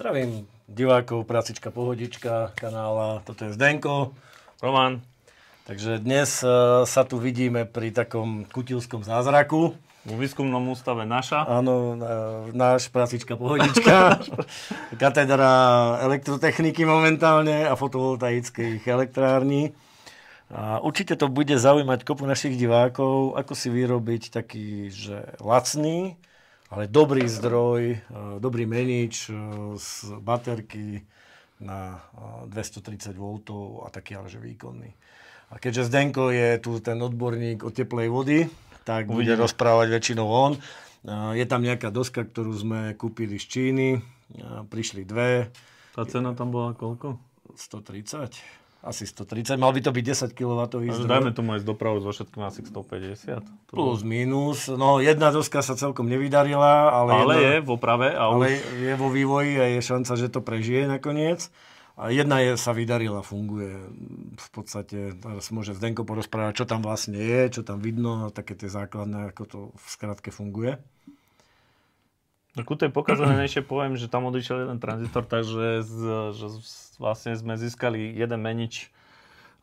Zdravím divákov, Prácička Pohodička kanála, toto je Zdenko. Roman. Takže dnes sa tu vidíme pri takom kutilskom zázraku. V výskumnom ústave Naša. Áno, náš Prácička Pohodička. Katedra elektrotechniky momentálne a fotovoltaických elektrární. A určite to bude zaujímať kopu našich divákov, ako si vyrobiť taký, že lacný, ale dobrý zdroj, dobrý menič z baterky na 230 V a taký ale že výkonný. A keďže Zdenko je tu ten odborník od teplej vody, tak bude rozprávať väčšinou on. Je tam nejaká doska, ktorú sme kúpili z Číny. Prišli dve. Tá cena tam bola koľko? 130. Asi 130. Mal by to byť 10 kW zdroj. Dajme tomu aj z dopravu so všetkým asi 150. Plus, minus. No, jedna doska sa celkom nevydarila, ale je v oprave. Ale je vo vývoji a je šanca, že to prežije nakoniec. A jedna sa vydarila, funguje. V podstate, teraz môže Zdenko porozprávať, čo tam vlastne je, čo tam vidno, také tie základné, ako to v skratke funguje. Tak u tej pokazanejšie poviem, že tam odišiel jeden tranzistor, takže vlastne sme získali jeden menič,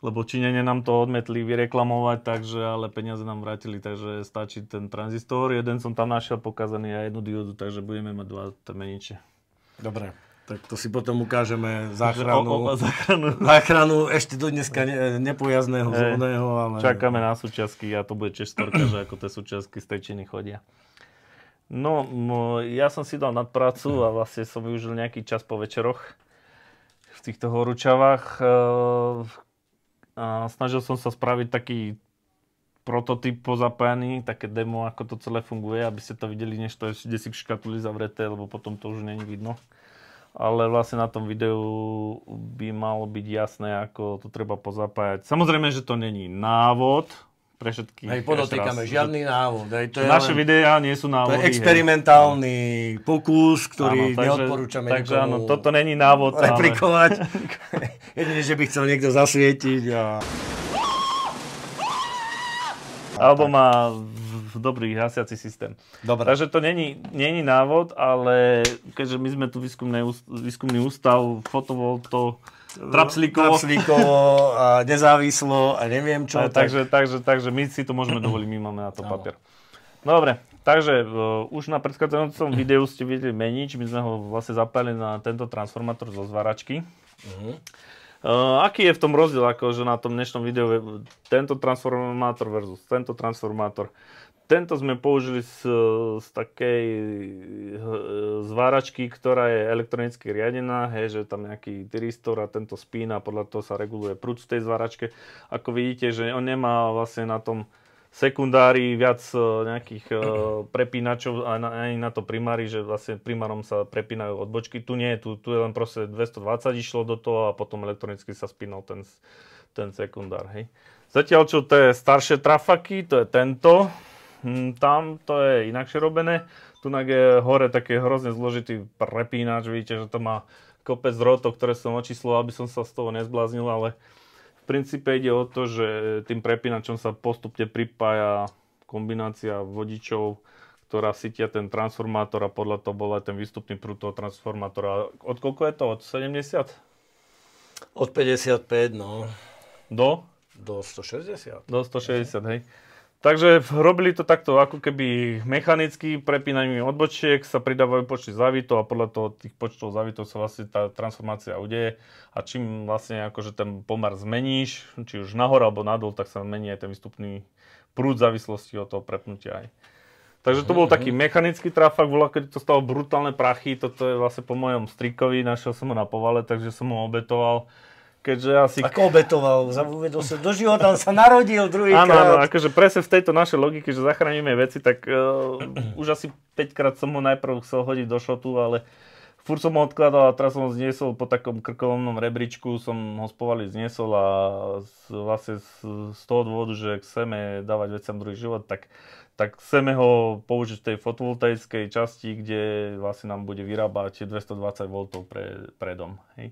lebo Číňania nám to odmietli vyreklamovať, takže, ale peniaze nám vrátili, takže stačí ten tranzistor. Jeden som tam našiel pokazaný a jednu diodu, takže budeme mať dva meniče. Dobre, tak to si potom ukážeme záchranu ešte do dneska nepojazného zónneho. Ale... Čakáme na súčiastky a to bude tiež storka, že ako tie súčiastky z tej Číny chodia. No, ja som si dal nadprácu a vlastne som využil nejaký čas po večeroch v týchto horúčavách. A snažil som sa spraviť taký prototyp pozapájaný, také demo, ako to celé funguje, aby ste to videli, než to je kde si v škatuli zavreté, lebo potom to už není vidno. Ale vlastne na tom videu by malo byť jasné, ako to treba pozapájať. Samozrejme, že to není návod pre všetkých. Hej, podotýkame, žiadny návod. Naše videá nie sú návody. To je experimentálny pokus, ktorý neodporúčame takže áno, toto není návod. Replikovať. Jedine, že by chcel niekto zasvietiť. Alebo má dobrý hasiaci systém. Dobre. Takže to není návod, ale keďže my sme tu výskumný ústav, Trapslíkovo a nezávislo a neviem čo. Takže my si to môžeme dovoliť, my máme na to papier. No dobre, takže už na predchádzajúcom videu ste videli menič, my sme ho vlastne zapájali na tento transformátor zo zváračky. Aký je v tom rozdiel, akože na tom dnešnom videu tento transformátor versus tento transformátor? Tento sme použili z takej zváračky, ktorá je elektronicky riadená, že tam nejaký tyristor a tento spína, podľa toho sa reguluje prúd v tej zváračke. Ako vidíte, že on nemá vlastne na tom sekundári viac nejakých prepínačov ani na to primári, že vlastne primárom sa prepínajú odbočky. Tu nie, tu je len proste 220 išlo do toho a potom elektronicky sa spínal ten sekundár. Hej. Zatiaľ, čo to je staršie trafaky, to je tento. Tam to je inakšie robené. Tu je hore taký hrozne zložitý prepínač. Vidíte, že to má kopec drôtov, ktoré som očíslil, aby som sa z toho nezbláznil, ale v princípe ide o to, že tým prepínačom sa postupne pripája kombinácia vodičov, ktorá sytia ten transformátor a podľa toho bol aj ten výstupný prúd toho transformátora. Od koľko je to? Od 70? Od 55, no. Do 160. Do 160, hej. Takže robili to takto, ako keby mechanicky prepínaním odbočiek sa pridávajú počty závitov a podľa toho tých počtov závitov sa vlastne tá transformácia udeje a čím vlastne akože ten pomer zmeníš, či už nahor alebo nadol, tak sa mení aj ten výstupný prúd v závislosti od toho prepnutia aj. Takže to bol taký mechanický trafak, keď to stalo brutálne prachy, toto je vlastne po mojom strikovi, našiel som ho na povale, takže som ho obetoval. Keďže asi... Ako obetoval? Uvedol sa do života, on sa narodil druhýkrát. Áno, akože presne v tejto našej logike, že zachránime veci, tak už asi 5 krát som ho najprv chcel hodiť do šotu, ale furt som ho odkladal a teraz som ho zniesol po takom krkolomnom rebríčku, som ho z povaly zniesol a vlastne z toho dôvodu, že chceme dávať veciam druhý život, tak chceme ho použiť v tej fotovoltaickej časti, kde vlastne nám bude vyrábať 220 V pre dom. Hej.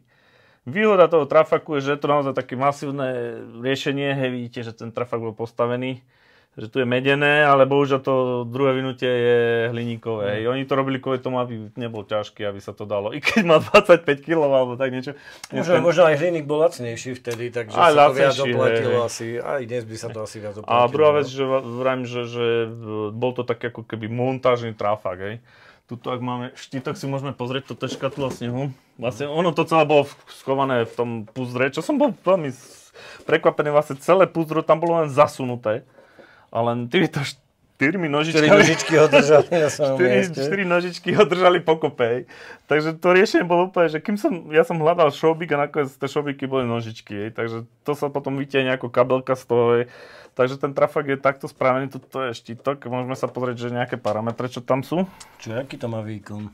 Výhoda toho trafaku je, že je to naozaj také masívne riešenie. Hej, vidíte, že ten trafak bol postavený že tu je medené, ale bohužiaľ to druhé vynutie je hliníkové. Oni to robili kvôli tomu, aby nebol ťažký, aby sa to dalo. I keď má 25 kg alebo tak niečo. Možno aj hliník bol lacnejší vtedy, takže aj sa to viac oplatilo asi. Aj dnes by sa to asi viac oplatilo. A druhá vec, že vrajím, že bol to tak ako keby montážny trafák, hej. Tuto, ak máme štítok, si môžeme pozrieť, toto je škatula snehu. Vlastne ono to celé bolo schované v tom púzdre, čo som bol veľmi prekvapený, vlastne celé púzdro tam bolo len zasunuté. A len týmito 4 nožičky ho držali na svojom mieste. 4 nožičky ho držali pokope. Takže to riešenie bolo úplne, že ja som hľadal šroubík a nakoniec tie šroubíky boli nožičky. Takže to sa potom vytiahne ako kabelka z toho. Takže ten trafák je takto spravený, toto je štítok. Môžeme sa pozrieť, že nejaké parametre, čo tam sú. Aký to má výkon?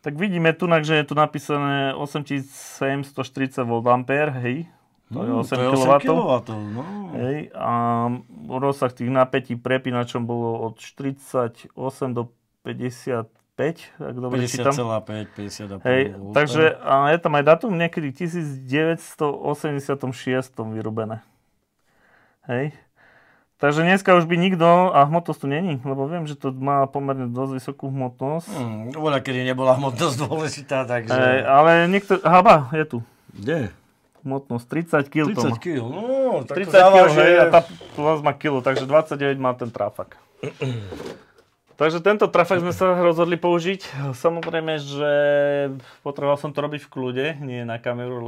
Tak vidíme tu, že je tu napísané 8740 VA, hej. To je 8 kW. No. Hej, a rozsah tých napätí prepínačom bolo od 48 do 55, ak dobre čítam. 50,5, 50,5. Hej, takže a je tam aj datum niekedy 1986 vyrobené. Hej. Takže dneska už by nikto, a hmotnosť tu není, lebo viem, že to má pomerne dosť vysokú hmotnosť. Voľa, kedy nebola hmotnosť dôležitá, takže... Ale niekto, je tu. Kde? Hmotnosť 30 kg. 30 kg, no, tak 30 kg, hej, a tá plazma kilo, takže 29 má ten trafák. Takže tento trafák sme sa rozhodli použiť. Samozrejme, že potreboval som to robiť v kľude, nie na kameru,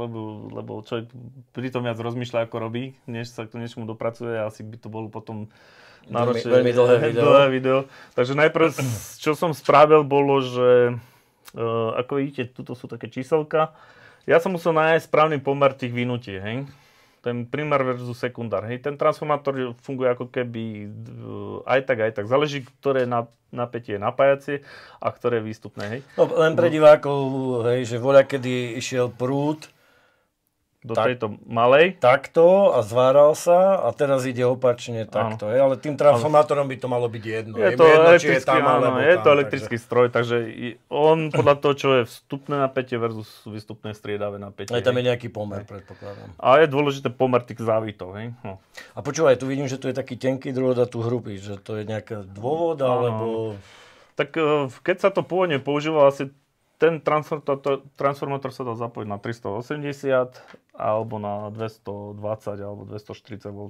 lebo človek pri tom viac rozmýšľa, ako robí, než sa k niečomu dopracuje. Asi by to bolo potom náročné. Veľmi dlhé video. Takže najprv, čo som spravil, bolo, že ako vidíte, tuto sú také číselka. Ja som musel nájsť správny pomer tých vynutí, hej. Ten primár versus sekundár, hej. Ten transformátor funguje ako keby aj tak. Záleží, ktoré napätie je napájacie a ktoré je výstupné, hej. No, len pre divákov, hej, že voľa, kedy išiel prúd do tejto malej. Takto a zváral sa a teraz ide opačne takto. Ale tým transformátorom by to malo byť jedno. Je to elektrický stroj, takže on podľa toho, čo je vstupné napätie versus výstupné striedavé napätie. Aj tam je nejaký pomer, predpokladám. A je dôležité pomer tých závitov. Hej? No. A počúvaj, tu vidím, že tu je taký tenký drôt a tu hrubý, že to je nejaký dôvod, alebo... Tak keď sa to pôvodne používalo, asi ten transformátor sa dal zapojiť na 380 alebo na 220 alebo 240 V.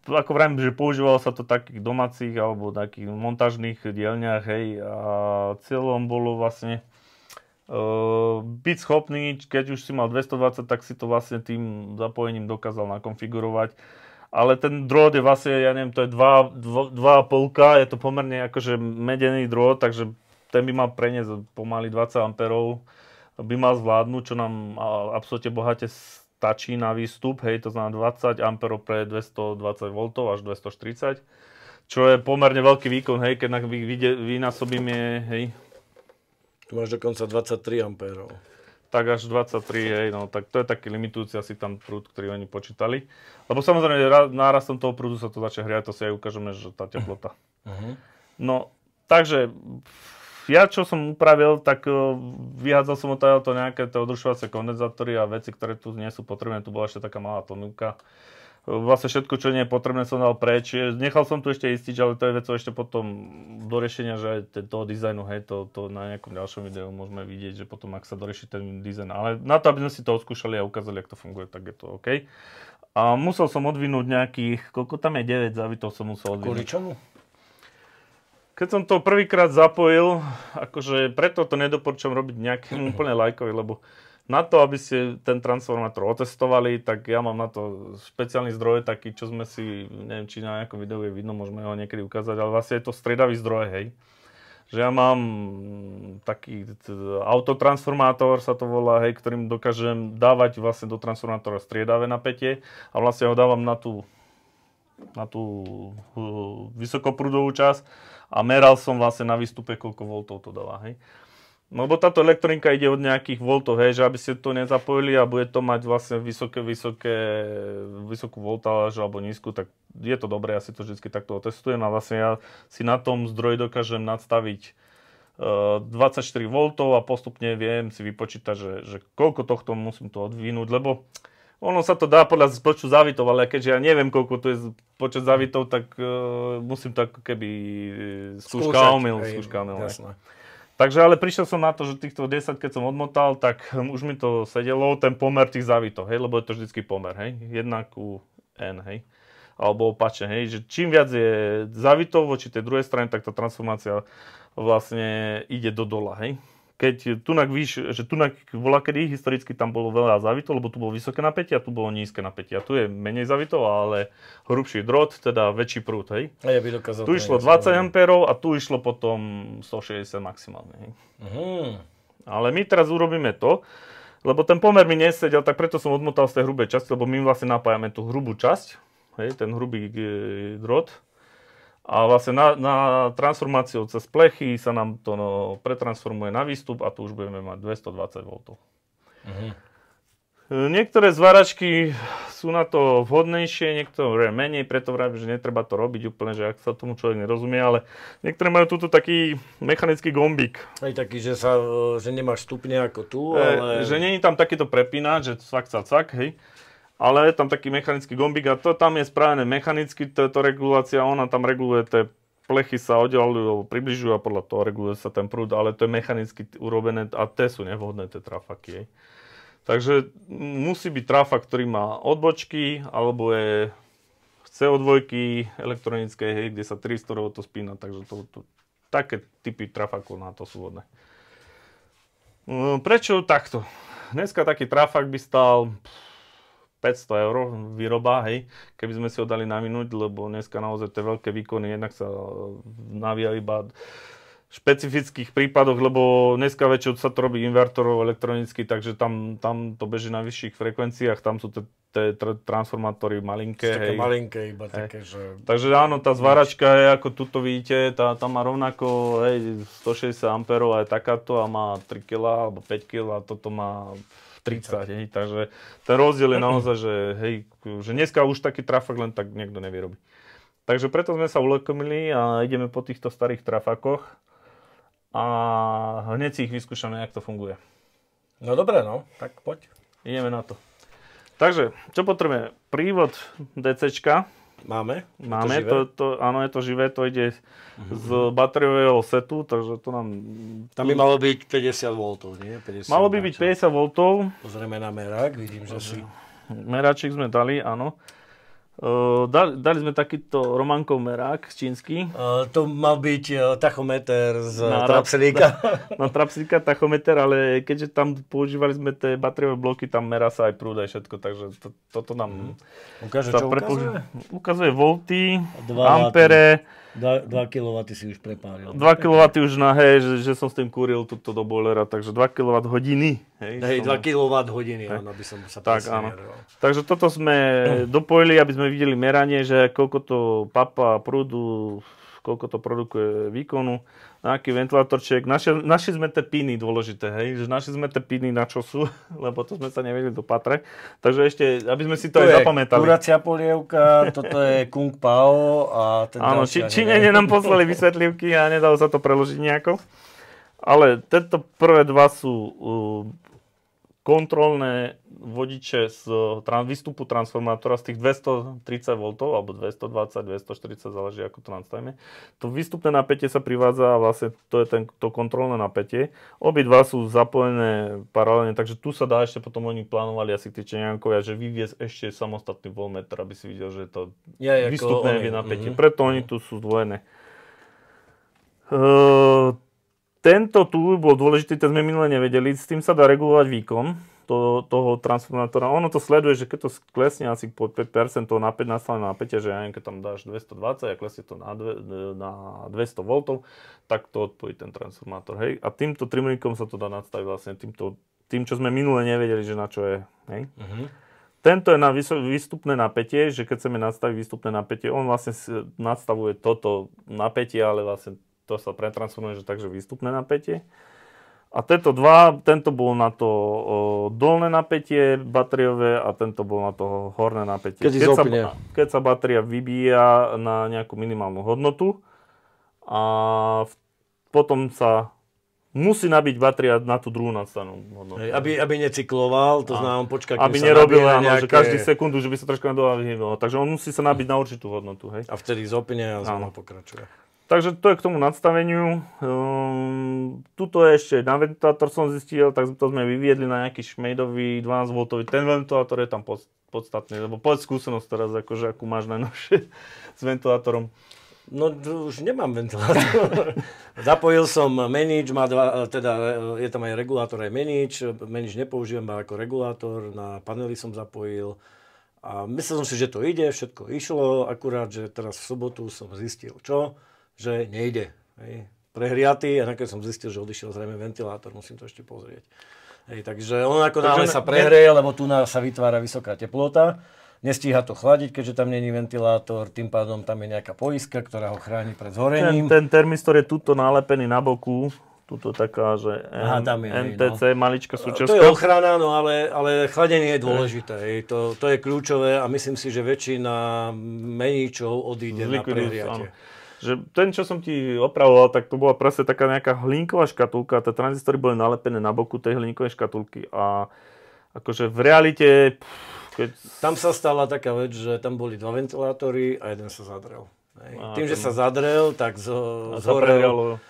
Ako vrajím, že používalo sa to v takých domácich alebo takých montážnych dielniach, hej, a cieľom bolo vlastne byť schopný, keď už si mal 220, tak si to vlastne tým zapojením dokázal nakonfigurovať. Ale ten drôt je vlastne, ja neviem, to je 2,5, je to pomerne akože medený drôt, takže ten by mal preniesť pomaly 20 A, by mal zvládnuť, čo nám absolútne bohate stačí na výstup, hej, to znamená 20 A pre 220 V až 240, čo je pomerne veľký výkon, hej, keď vynásobíme, hej. Tu máš dokonca 23 A. Tak až 23, hej, no, tak to je taký limitujúci asi tam prúd, ktorý oni počítali. Lebo samozrejme, nárastom toho prúdu sa to začne hriať, to si aj ukážeme, že tá teplota. No, takže... Ja, čo som upravil, tak vyhádzal som odtiaľto nejaké odrušovacie kondenzátory a veci, ktoré tu nie sú potrebné. Tu bola ešte taká malá ponuka. Vlastne všetko, čo nie je potrebné, som dal preč. Nechal som tu ešte istiť, ale to je vecou ešte potom do riešenia, že toho dizajnu, hej, to na nejakom ďalšom videu môžeme vidieť, že potom, ak sa dorieši ten dizajn. Ale na to, aby sme si to odskúšali a ukázali, ako to funguje, tak je to OK. A musel som odvinúť nejakých, koľko tam je, 9 závitov som musel odvinúť. Kvôli čomu? Keď som to prvýkrát zapojil, akože preto to nedoporčujem robiť nejakým úplne lajkovi, lebo na to, aby ste ten transformátor otestovali, tak ja mám na to špeciálny zdroj, taký, čo sme si, neviem, či na nejakom videu je vidno, môžeme ho niekedy ukázať, ale vlastne je to striedavý zdroj, hej. Že ja mám taký autotransformátor, sa to volá, hej, ktorým dokážem dávať vlastne do transformátora striedavé napätie a vlastne ho dávam na tú vysokoprúdovú časť a meral som vlastne na výstupe, koľko voltov to dáva, hej. No, lebo táto elektronika ide od nejakých voltov, hej, že aby ste to nezapojili a bude to mať vlastne vysokú voltáž alebo nízku, tak je to dobré, ja si to vždy takto otestujem a vlastne ja si na tom zdroji dokážem nadstaviť 24 V a postupne viem si vypočítať, že koľko tohto musím to odvinúť, lebo Ono sa to dá podľa počtu závitov, ale keďže ja neviem, koľko to je počet závitov, tak musím to ako keby skúška omyl. Takže ale prišiel som na to, že týchto 10, keď som odmotal, tak už mi to sedelo, ten pomer tých závitov, hej, lebo je to vždycky pomer, hej, 1:n, hej, alebo opačne, hej, že čím viac je závitov voči tej druhej strane, tak tá transformácia vlastne ide do dola, hej. Keď tunak víš, že tunak volakedy historicky tam bolo veľa závitov, lebo tu bolo vysoké napätie a tu bolo nízke napätie. A tu je menej závitov, ale hrubší drôt, teda väčší prúd, hej. A ja by dokázal tu išlo 20 ampérov a tu išlo potom 160 maximálne, hej. Ale my teraz urobíme to, lebo ten pomer mi nesedel, tak preto som odmotal z tej hrubej časti, lebo my vlastne napájame tú hrubú časť, hej, ten hrubý drôt. A vlastne na transformáciu cez plechy sa nám to pretransformuje na výstup a tu už budeme mať 220 V. Niektoré zváračky sú na to vhodnejšie, niektoré menej, preto vravím, že netreba to robiť úplne, že ak sa tomu človek nerozumie, ale niektoré majú túto taký mechanický gombík. Aj taký, že nemáš stupne ako tu, ale... Že nie je tam takýto prepínač, že cvak, hej. Ale je tam taký mechanický gombík a to tam je spravené mechanicky, táto regulácia, ona tam reguluje, tie plechy sa oddialujú, približujú a podľa toho reguluje sa ten prúd, ale to je mechanicky urobené a tie sú nevhodné, tie trafaky. Hej. Takže musí byť trafak, ktorý má odbočky, alebo je CO2 elektronické, hej, kde sa 300 to spína, takže také typy trafakov na to sú vhodné. Prečo takto? Dneska taký trafak by stal 500 € výroba, hej, keby sme si ho dali naminúť, lebo dneska naozaj tie veľké výkony jednak sa navia iba v špecifických prípadoch, lebo dneska väčšinou sa to robí invertorov elektronicky, takže tam to beží na vyšších frekvenciách, tam sú tie transformátory malinké. Také malinké iba také, že... Takže áno, tá zváračka je, ako tuto vidíte, tá má rovnako 160 A a je takáto a má 3 kg alebo 5 kg a toto má 30, hej, takže ten rozdiel je naozaj, že hej, že dneska už taký trafak len tak niekto nevyrobí. Takže preto sme sa ulekomili a ideme po týchto starých trafakoch a hneď si ich vyskúšame, jak to funguje. No dobre, no, tak poď. Ideme na to. Takže, čo potrebujeme? Prívod DCčka. Máme, áno, je to živé, to ide z batériového setu, takže to nám... Tam by malo byť 50 V, nie? 50 malo by byť 50 V. Pozrieme na merák, vidím, že si... Meráčik sme dali, áno. Dali sme takýto Romankov merák čínsky. To mal byť tachometer z Trapselíka. Na Trapselíka tachometer, ale keďže tam používali sme tie batériové bloky, tam merá sa aj prúd, aj všetko, takže toto nám... Ukáže, čo ukazuje? Ukazuje volty, ampere. 2 kW si už prepálil. 2 kW už na, hej, že som s tým kúril túto do boilera, takže 2 kWh. Hej, 2 kWh, áno, by som sa tak, áno. Takže toto sme dopojili, aby sme videli meranie, že koľko to papá prúdu, koľko to produkuje výkonu, na aký ventilátorček. Naši sme tie piny dôležité, hej, že naši sme tie piny na čo sú, lebo to sme sa nevedeli dopatrať. Takže ešte, aby sme si to aj zapamätali. Kuracia polievka, toto je Kung Pao a ten áno, Číňania nám poslali vysvetlivky a nedalo sa to preložiť nejako. Ale tieto prvé dva sú kontrolné vodiče z výstupu transformátora z tých 230 V alebo 220, 240, záleží ako to nastavíme. To výstupné napätie sa privádza a vlastne to je to kontrolné napätie. Obidva sú zapojené paralelne, takže tu sa dá ešte potom oni plánovali asi tí Číňankovia, že vyviesť ešte samostatný voltmeter, aby si videl, že je to výstupné napätie. Preto oni tu sú zdvojené. Tento tu bol dôležitý, ten sme minule nevedeli, s tým sa dá regulovať výkon toho transformátora. Ono to sleduje, že keď to klesne asi po 5% toho nastaveného napätia, že keď tam dáš 220 a klesne to na 200 V, tak to odpojí ten transformátor. Hej? A týmto trimlíkom sa to dá nastaviť vlastne tým, čo sme minule nevedeli, že na čo je. Hej? Tento je na výstupné napätie, že keď chceme nastaviť výstupné napätie, on vlastne nastavuje toto napätie, ale vlastne to sa pretransformuje, že takže výstupné napätie. A tento bol na to dolné napätie batériové a tento bol na to horné napätie. Keď sa batéria vybíja na nejakú minimálnu hodnotu a potom sa musí nabiť batéria na tú druhú nadstavnú hodnotu. Aby necykloval, to znamená, on počká, aby nerobil že každý sekundu, že by sa troška nadovalo. Takže on musí sa nabiť na určitú hodnotu. Hej. A vtedy zopne a znova pokračuje. Takže to je k tomu nadstaveniu. Tuto je ešte na ventilátor som zistil, tak to sme vyviedli na nejaký šmejdový 12V. Ten ventilátor je tam podstatný, lebo povedz skúsenosť teraz, akože akú máš najnovšie s ventilátorom. No už nemám ventilátor. Zapojil som Manage, je tam aj regulátor, aj Manage. Manage nepoužívam ako regulátor, na panely som zapojil. A myslel som si, že to ide, všetko išlo, akurát, že teraz v sobotu som zistil že nejde. Hej. Prehriatý a nakoniec som zistil, že odišiel zrejme ventilátor, musím to ešte pozrieť. Hej, takže on ako náhle sa prehreje, lebo tu sa vytvára vysoká teplota. Nestíha to chladiť, keďže tam není ventilátor, tým pádom tam je nejaká poiska, ktorá ho chráni pred zhorením. Ten termistor je tuto nalepený na boku, tuto taká, že NTC, maličká súčiastka. To je ochrana, no ale chladenie je dôležité, to je kľúčové a myslím si, že väčšina meníčov odíde na prehriatie. Že ten, čo som ti opravoval, tak to bola presne taká nejaká hlinková škatulka, tie tranzistory boli nalepené na boku tej hlinkovej škatulky a akože v realite... Tam sa stala taká vec, že tam boli 2 ventilátory a jeden sa zadrel. Tým, že sa zadrel, tak zhorel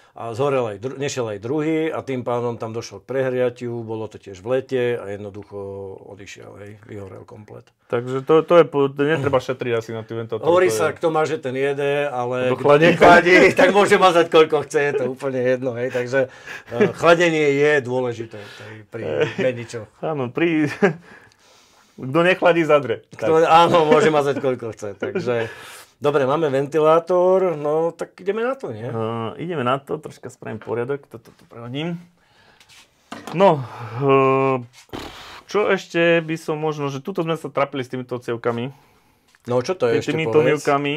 nešiel aj druhý a tým pádom tam došlo k prehriatiu, bolo to tiež v lete a jednoducho odišiel, vyhorel komplet. Takže to je, netreba šetriť asi na tým ventilátory. Hovorí sa, kto má, že ten jede, ale kto nechladí, tak môže mazať koľko chce, je to úplne jedno. Takže chladenie je dôležité pri meničoch. Áno, kto nechladí, zadre. Áno, môže mazať koľko chce. Takže, dobre, máme ventilátor, no tak ideme na to, nie? Ideme na to, troška spravím poriadok, toto prehodím. No, čo ešte by som možno, že tuto sme sa trapili s týmito cievkami. No, čo to je ešte týmito povedz? Mivkami.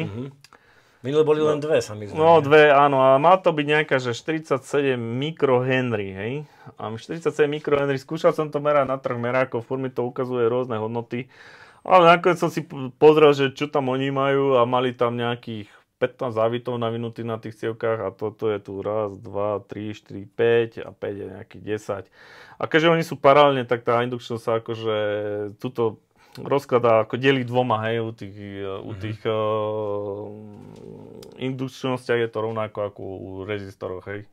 Minule boli len 2, sa mi zdá. No, 2, áno. A má to byť nejaká, že 47 mikrohenry, hej. A 47 mikrohenry, skúšal som to merať na 3 merákoch, furt mi to ukazuje rôzne hodnoty. Ale nakoniec som si pozrel, že čo tam oni majú a mali tam nejakých 15 závitov navinutých na tých cievkách a toto je tu 1, 2, 3, 4, 5 a 5 je nejakých 10. A keďže oni sú paralelne, tak tá indukčnosť sa akože tuto rozkladá ako delí 2, hej, u tých indukčnostiach je to rovnako ako u rezistoroch, hej.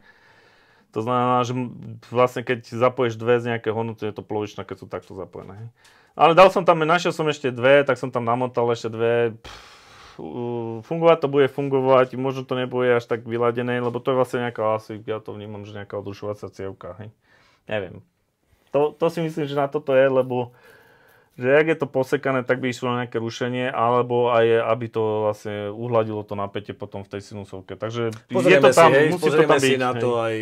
To znamená, že vlastne keď zapojíš 2 z nejakého hodnoty, je to polovičná, keď sú takto zapojené, hej. Ale našiel som ešte 2, tak som tam namotal ešte 2. Fungovať to bude fungovať, možno to nebude až tak vyladené, lebo to je vlastne nejaká, ja to vnímam, že nejaká odrušovacia cievka, hej. Neviem. To si myslím, že na toto je, lebo že ak je to posekané, tak by išlo na nejaké rušenie, alebo aj aby to vlastne uhladilo to napätie potom v tej sinusovke. Takže je to tam, musí to tam byť. Na to aj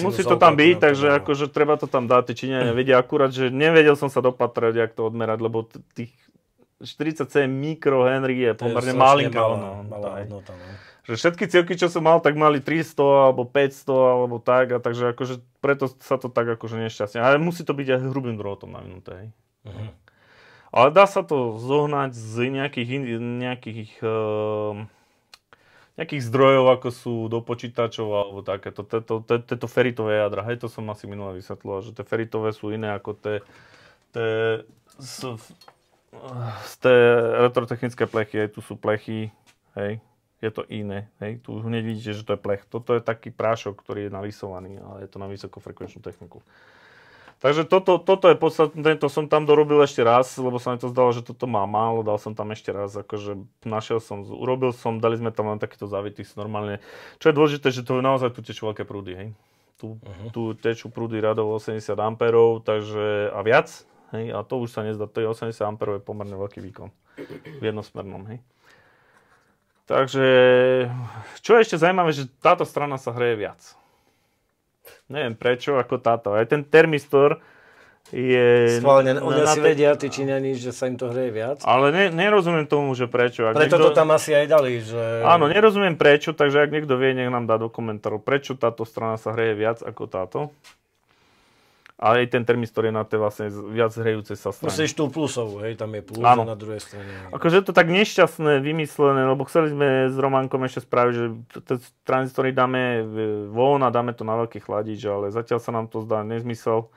musí to tam byť, takže akože treba to tam dať. Číňania vedia akurát, že nevedel som sa dopatrať, jak to odmerať, lebo tých 47 mikrohenry je pomerne malinká hodnota. Že všetky cievky, čo som mal, tak mali 300 alebo 500 alebo tak, a takže akože preto sa to tak akože nešťastne. Ale musí to byť aj hrubým drôtom navinuté, hej. Ale dá sa to zohnať z nejakých zdrojov, ako sú do počítačov alebo takéto. Tieto feritové jadra, hej, to som asi minule vysvetloval, že tie feritové sú iné ako tie elektrotechnické plechy, hej, tu sú plechy, hej, je to iné, hej, tu hneď vidíte, že to je plech. Toto je taký prášok, ktorý je nalisovaný, ale je to na vysokofrekvenčnú techniku. Takže toto je podstatné, to som tam dorobil ešte raz, lebo sa mi to zdalo, že toto má málo, dal som tam ešte raz, akože urobil som, dali sme tam len takýto závity normálne. Čo je dôležité, že to je naozaj tu tečú veľké prúdy, hej. Tu tečú prúdy radov 80 A, takže a viac, hej, a to už sa nezdá, to je 80 A je pomerne veľký výkon v jednosmernom, hej. Takže, čo je ešte zaujímavé, že táto strana sa hreje viac. Neviem prečo, ako táto. Aj ten termistor je... Schválne, oni si vedia, tí Číňani, že sa im to hreje viac. Ale nerozumiem tomu, že prečo. Preto to tam asi aj dali, že... Áno, nerozumiem prečo, takže ak niekto vie, nech nám dá do komentárov, prečo táto strana sa hreje viac ako táto. A aj ten termistor je na tej vlastne viac hrejúcej sa strane. Musíš tú plusovú, hej, tam je plus a na druhej strane. Akože je to tak nešťastné vymyslené, lebo chceli sme s Románkom ešte spraviť, že tie tranzistory dáme von a dáme to na veľký chladič, ale zatiaľ sa nám to zdá nezmysel.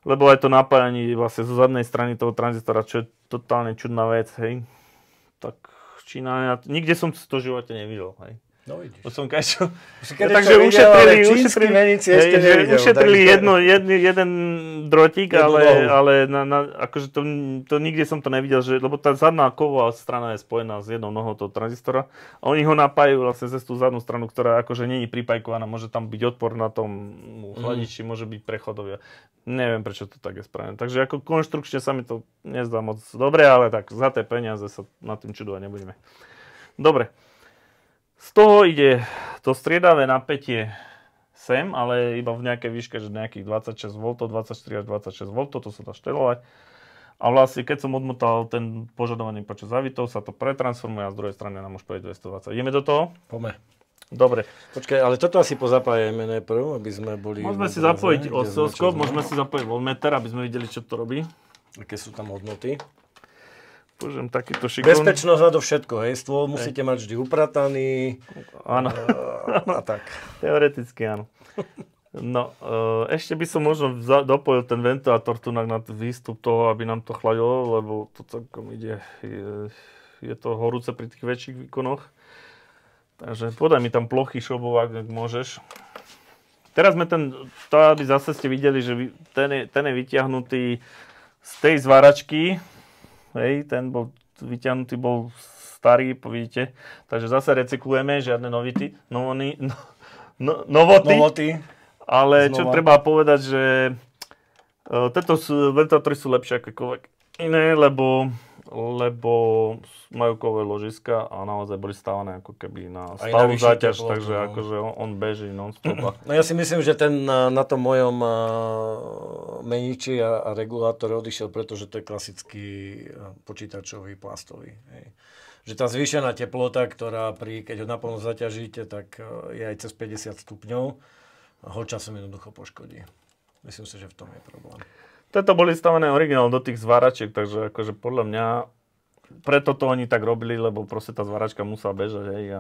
Lebo aj to napájanie vlastne zo zadnej strany toho tranzistora, čo je totálne čudná vec, hej. Tak Čína, nikde som to v živote nevidel, hej. No vidíš. Takže ušetrili jeden drotík, ale akože to nikde som to nevidel, že, lebo tá zadná kovová strana je spojená s jednou nohou toho tranzistora a oni ho napájajú vlastne cez tú zadnú stranu, ktorá akože nie je pripajkovaná, môže tam byť odpor na tom chladiči, môže byť prechodovia. Neviem, prečo to tak je spravené. Takže ako konštrukčne sa mi to nezdá moc dobre, ale tak za tie peniaze sa nad tým čudovať nebudeme. Dobre. Z toho ide to striedavé napätie sem, ale iba v nejakej výške, že nejakých 26 V, 24 až 26 V, to sa dá štelovať. A vlastne, keď som odmotal ten požadovaný počet zavitov, sa to pretransformuje a z druhej strany nám už pôjde 220. Ideme do toho? Poďme. Dobre. Počkaj, ale toto asi pozapájame najprv, aby sme boli... Môžeme si zapojiť oscilloskop, môžeme si zapojiť voltmeter, aby sme videli, čo to robí. Aké sú tam hodnoty. Použijem takýto šikon. Bezpečnosť na to všetko, hej. Stôl musíte mať vždy uprataný. Áno. A tak. Teoreticky áno. No, ešte by som možno dopojil ten ventilátor tu na výstup toho, aby nám to chladilo, lebo to celkom ide. Je to horúce pri tých väčších výkonoch. Takže podaj mi tam plochý šrobovák, ak môžeš. Teraz sme aby zase ste videli, že ten je vyťahnutý z tej zváračky. Hej, ten bol vyťahnutý, bol starý, vidíte. Takže zase recyklujeme, žiadne novoty. Ale čo treba povedať, že tieto ventilátory sú lepšie akokoľvek iné, lebo majú kovové ložiska a naozaj boli stávané ako keby na stálu záťaž, takže akože on beží non-stop. No ja si myslím, že ten na tom mojom meniči a regulátor odišiel, pretože to je klasický počítačový plastový. Hej. Že tá zvýšená teplota, ktorá keď ho naplno zaťažíte, tak je aj cez 50 stupňov a ho časom jednoducho poškodí. Myslím si, že v tom je problém. Toto boli stavené originál do tých zváračiek, takže akože podľa mňa preto to oni tak robili, lebo proste tá zváračka musela bežať, hej.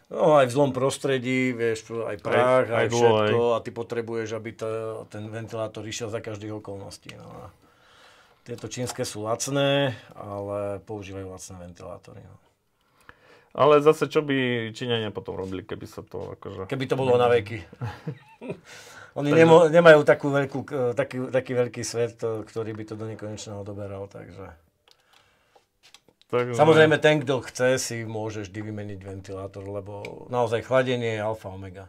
No aj v zlom prostredí, vieš, aj prach, aj všetko a ty potrebuješ, aby ten ventilátor išiel za každých okolností. No a tieto čínske sú lacné, ale používajú lacné ventilátory. No. Ale zase, čo by Číňania potom robili, keby sa to akože... Keby to bolo na veky. Oni nemajú taký veľký svet, ktorý by to do nekonečného doberal, takže... Samozrejme, ten, kto chce, si môže vždy vymeniť ventilátor, lebo naozaj chladenie je alfa omega.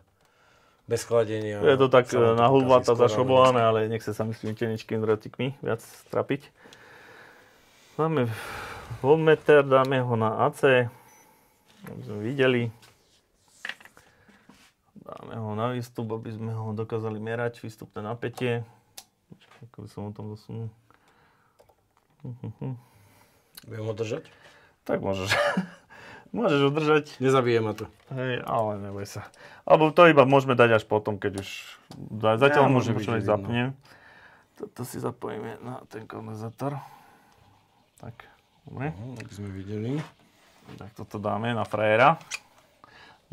Bez chladenia... Je to tak na hulváta zašrobované, ale nechce sa mi s tými tenečkými drotikmi viac trapiť. Máme voltmeter, dáme ho na AC, aby sme videli. Dáme ho na výstup, aby sme ho dokázali merať, výstupné napätie. Ako by som ho tam dosunul. Viem ho držať? Tak môžeš. Môžeš ho držať. Nezabije ma to. Hej, ale neboj sa. Alebo to iba môžeme dať až potom, keď už... Zatiaľ môžeme zapnem. Toto si zapojíme na ten kondenzátor. Tak, dobre. Tak sme videli. Tak toto dáme na frajera.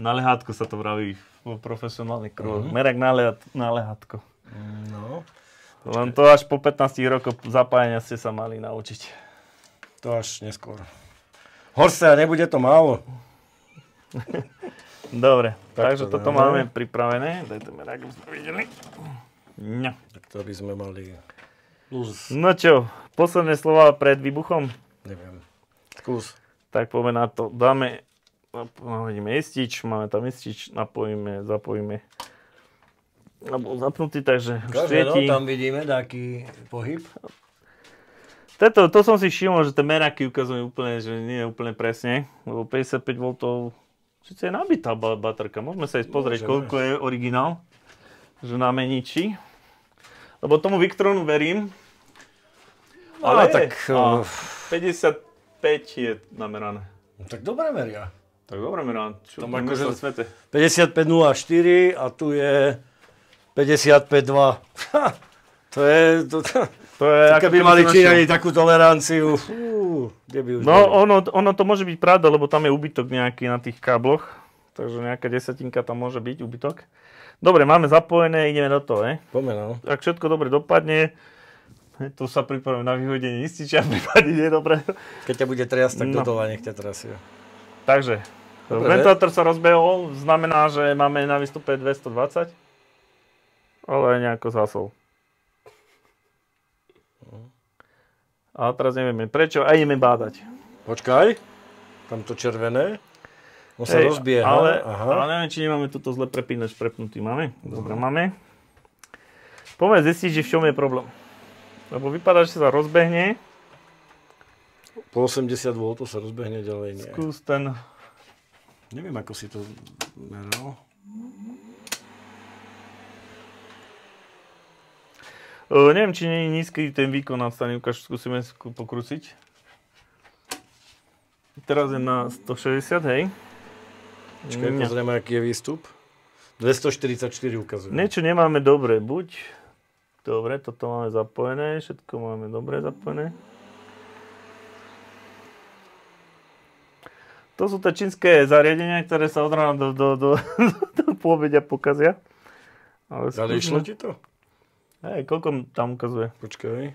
Na lehátko sa to vraví v profesionálnych kruhoch. Merák na lehátko. No. Len to až po 15 rokoch zapájania ste sa mali naučiť. To až neskôr. Horse, a nebude to málo. Dobre, takže toto máme pripravené. Dajte merák, aby sme videli. No. Tak to by sme mali plus. No čo, posledné slova pred výbuchom? Neviem. Skús. Tak poďme na to. Nahodíme istič, máme tam istič, zapojíme. A bol zapnutý, takže už svietí. No, tam vidíme taký pohyb. To som si všimol, že tie meráky ukazujú úplne, že nie je úplne presne, lebo 55 V, síce je nabitá baterka, môžeme sa ísť pozrieť, koľko je originál, že na meniči. Lebo tomu Victronu verím, ale tak 55 je namerané. No, tak dobre meria. Tak dobre meria, čo to má akože svete. 55,04 a tu je 55,2. To je keby mali Číňani takú toleranciu. Kde by už ono to môže byť pravda, lebo tam je úbytok nejaký na tých kábloch. Takže nejaká desatinka tam môže byť úbytok. Dobre, máme zapojené, ideme do toho, Poďme, no. Ak všetko dobre dopadne, to sa pripravím na vyhodenie ističia, prípadne nie dobre. Keď ťa bude triasť, tak do dola nech ťa trasie. Takže, ventilátor sa rozbehol, znamená, že máme na výstupe 220, ale nejako zhasol. A teraz nevieme prečo a ideme bádať. Počkaj, tam to červené. On sa rozbieha. Ale neviem, či nemáme túto zle prepínač prepnutý. Máme? Dobre, máme. Poďme zistiť, že v čom je problém. Lebo vypadá, že sa rozbehne. Po 80 V sa rozbehne ďalej. Nie. Skús ten... Neviem, ako si to meral. Neviem, či nie je nízky ten výkon na strane. Skúsime pokrúsiť. Teraz je na 160, hej. Počkaj, pozrieme, aký je výstup. 244 ukazuje. Niečo nemáme dobre. Dobre, toto máme zapojené. Všetko máme dobre zapojené. To sú tie čínske zariadenia, ktoré sa od rána do pôbedia pokazia. Ale išlo ti to? Hej, koľko tam ukazuje? Počkaj.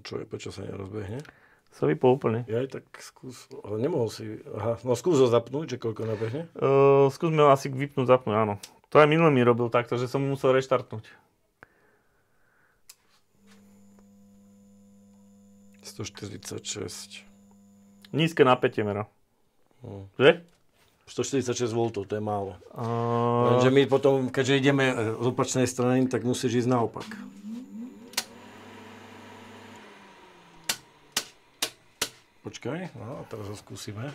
Čo je, prečo sa nerozbehne? Sa vypol úplne. Ja tak skús, ale nemohol si, no skús ho zapnúť, že koľko nabehne? Skúsme ho asi vypnúť, zapnúť, áno. To aj minulý mi robil takto, že som musel reštartnúť. 146. Nízke napätie mera. Že? 146 V, to je málo. Lenže my potom, keďže ideme z opačnej strany, tak musíš ísť naopak. Počkaj, no, teraz ho skúsime.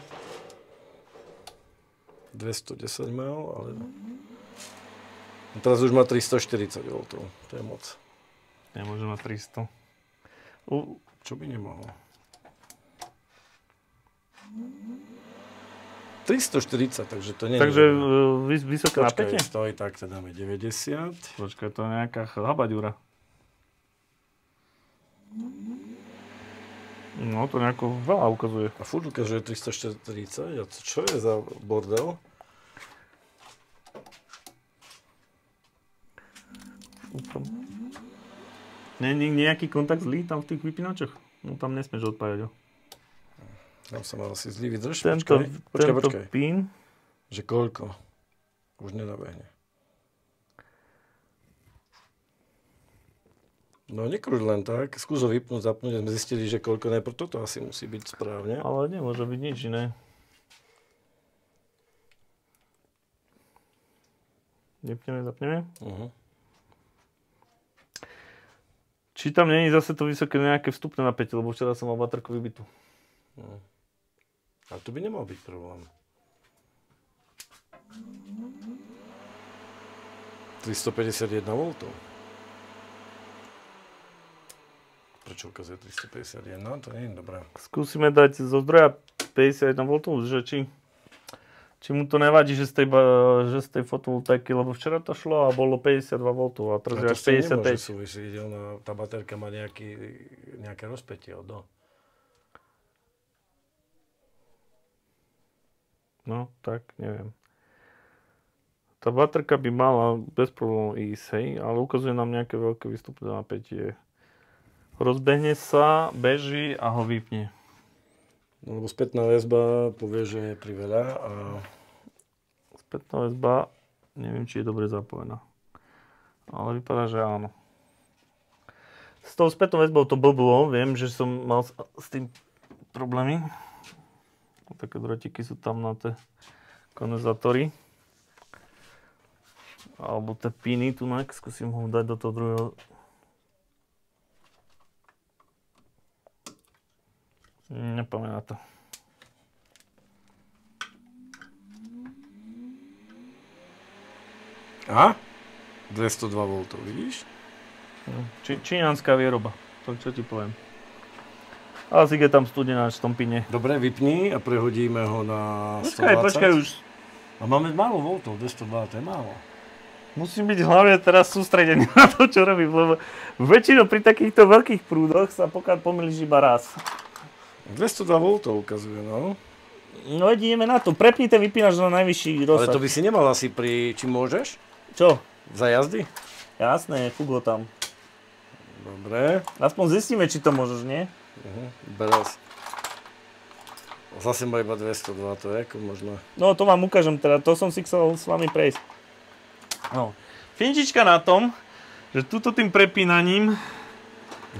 210 mal, ale... A teraz už má 340 V, to je moc. Nemôže mať 300. Čo by nemohol? 340, takže to nie je... Takže vysoké napätie? Počkaj, stoj, tak to dáme 90. Počkaj, to je nejaká habaďura. No, to nejako veľa ukazuje. A furt ukazuje 340, a čo je za bordel? Nie je nejaký kontakt zlý tam v tých vypínačoch? No tam nesmieš odpájať ho. Tam sa mal asi zlý vydrž. Tento Počkaj. pín. Že koľko? Už nenabehne. No nekrúť len tak, skús ho vypnúť, zapnúť a sme zistili, že koľko najprv toto asi musí byť správne. Ale nemôže byť nič iné. Vypneme, zapneme. Či tam nie je zase to vysoké nejaké vstupné napätie, lebo včera som mal baterku vybitú. A to by nemal byť problém. 351 V. Prečo ukazuje 351? To nie je dobré. Skúsime dať zo zdroja 51 V, že či mu to nevadí, že z tej fotovoltaiky, lebo včera to šlo a bolo 52 V a teraz je až 55. Nemôže súvisieť, tá baterka má nejaké rozpätie od do. No, tak, neviem. Tá baterka by mala bez problémov ísť, hej, ale ukazuje nám nejaké veľké výstupné napätie. Rozbehne sa, beží a ho vypne. No, lebo spätná väzba povie, že je priveľa a... Spätná väzba, neviem, či je dobre zapojená. Ale vypadá, že áno. S tou spätnou väzbou to blblo, viem, že som mal s tým problémy. Také drotiky sú tam na tie kondenzátory. Alebo tie piny tu, skúsim ho dať do toho druhého. Nepamätá to. A? 202 V, vidíš? Číňanská výroba, to čo ti poviem. Asi je tam studená v tom pine. Dobre, vypni a prehodíme ho na 120. Počkaj už. A máme málo voltov, 202, to je málo. Musím byť hlavne teraz sústredený na to, čo robím, lebo väčšinou pri takýchto veľkých prúdoch sa pokiaľ pomýliš iba raz. 202 V ukazuje, no. No ideme na to. Prepni ten vypínač na najvyšší rozsah. Ale to by si nemal asi či môžeš? Čo? Za jazdy? Jasné, fugo tam. Dobre. Aspoň zistíme, či to môžeš, nie? Beres. Zase má iba 202, to je ako možno. No to vám ukážem teda, to som si chcel s vami prejsť. No. Finčička na tom, že tuto tým prepínaním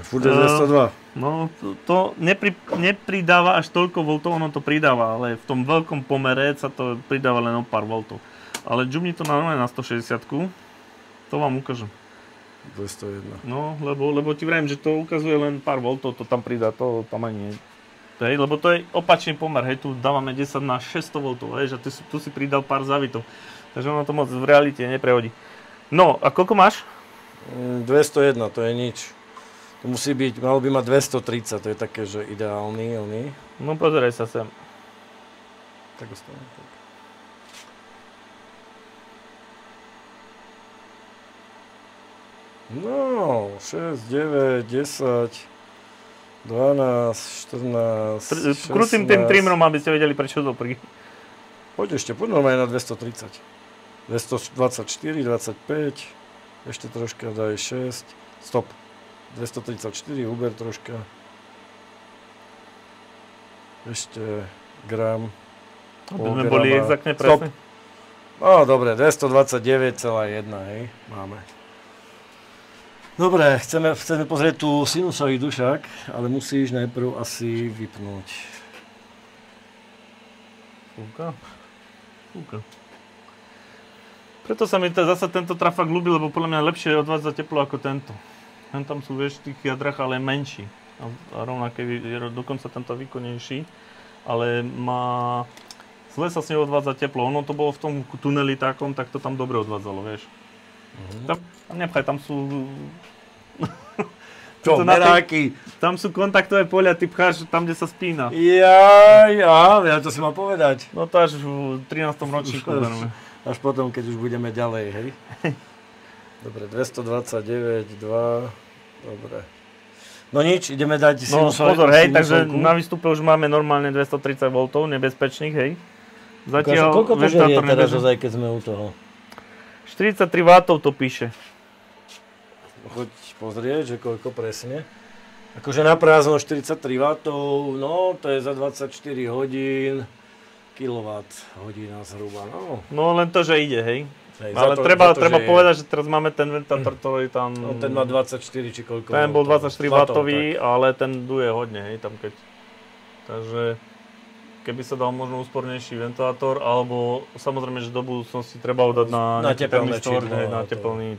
Furt je 202. no to nepridáva až toľko voltov, ono to pridáva, ale v tom veľkom pomere sa to pridáva len o pár voltov. Ale džubni to normálne na 160-ku, to vám ukážem. 201. No, lebo ti vravím, že to ukazuje len pár voltov, to tam pridá, to tam ani nie. Hej, lebo to je opačný pomer, hej, tu dávame 10 na 600 V, hej, že tu si pridal pár zavitov. Takže ono to moc v realite neprehodí. No, a koľko máš? 201, to je nič. To musí byť, malo by mať 230, to je také, že ideálny, oný. No pozeraj sa sem. Tak ostane. No, 6, 9, 10, 12, 14, 16... Krútim tým trimmerom, aby ste vedeli, prečo to pri... Poď ešte, poď normálne na 230. 224, 25, ešte troška daj 6, stop. 234, uber troška. Ešte gram. Aby sme boli exaktne presne. No dobre, 229,1, hej, máme. Dobre, chceme pozrieť tú sinusový dušak, ale musíš najprv asi vypnúť. Fúka. Preto sa mi zase tento trafák ľúbi, lebo podľa mňa lepšie odvádza teplo ako tento. Tam sú, vieš, v tých jadrach, ale menší. A rovnaké, je dokonca tento výkonnejší, ale má... Zle sa s ním odvádza teplo. Ono to bolo v tom tuneli takom, tak to tam dobre odvádzalo, vieš. Tam nepchaj, tam sú... Čo, meráky? Tam sú kontaktové poľa, ty pcháš tam, kde sa spína. Ja to si mal povedať. No to až v 13. ročníku. Až potom, keď už budeme ďalej, hej? Dobre, 229, 2... Dobre. No nič, ideme dať sinusovku. No pozor, hej, takže na výstupe už máme normálne 230 V, nebezpečných, hej. Zatiaľ koľko to žerie teraz ozaj, keď sme u toho? 43 W to píše. Choď pozrieť, že koľko presne. Akože na prázdno 43 W, no to je za 24 hodín, kilowatt hodina zhruba, no. No len to, že ide, hej. Ale treba povedať, že teraz máme ten ventilátor, ktorý tam... No ten má 24 či koľko. Ten bol 24 W, ale ten duje hodne, hej, tam keď... Takže keby sa dal možno úspornejší ventilátor, alebo samozrejme, že do budúcnosti treba ho dať na teplný čidlo, na teplný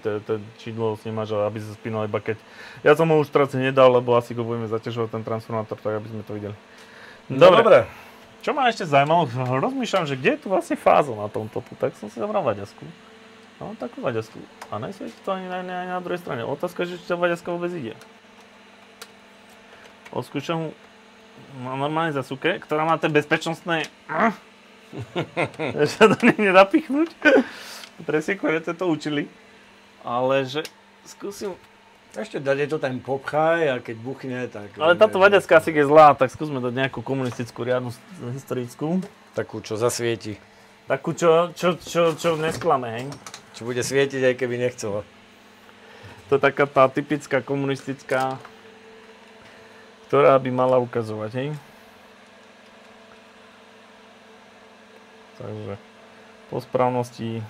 čidlo snímač, aby sa spínal iba keď... Ja som ho už teraz nedal, lebo asi ho budeme zaťažovať ten transformátor, tak aby sme to videli. Dobre. Čo ma ešte zaujímalo, rozmýšľam, že kde je tu vlastne fáza na tomto, tak som si zabral vaďasku. Mám takú vaďasku a nesvieti to ani na druhej strane. Otázka je, či tá vaďaska vôbec ide. Odskúšam mám normálne zasuke, ktorá má tie bezpečnostné... Že to nedá pichnúť. Presne korete to učili. Ale že skúsim... Ešte dať to tam popchaj a keď buchne, tak... Ale táto vaďacka asi je zlá, tak skúsme dať nejakú komunistickú, riadnu, historickú. Takú, čo zasvieti. Takú, čo nesklame, hej? Čo bude svietiť, aj keby nechcelo. To je taká tá typická komunistická, ktorá by mala ukazovať, hej? Takže po správnosti...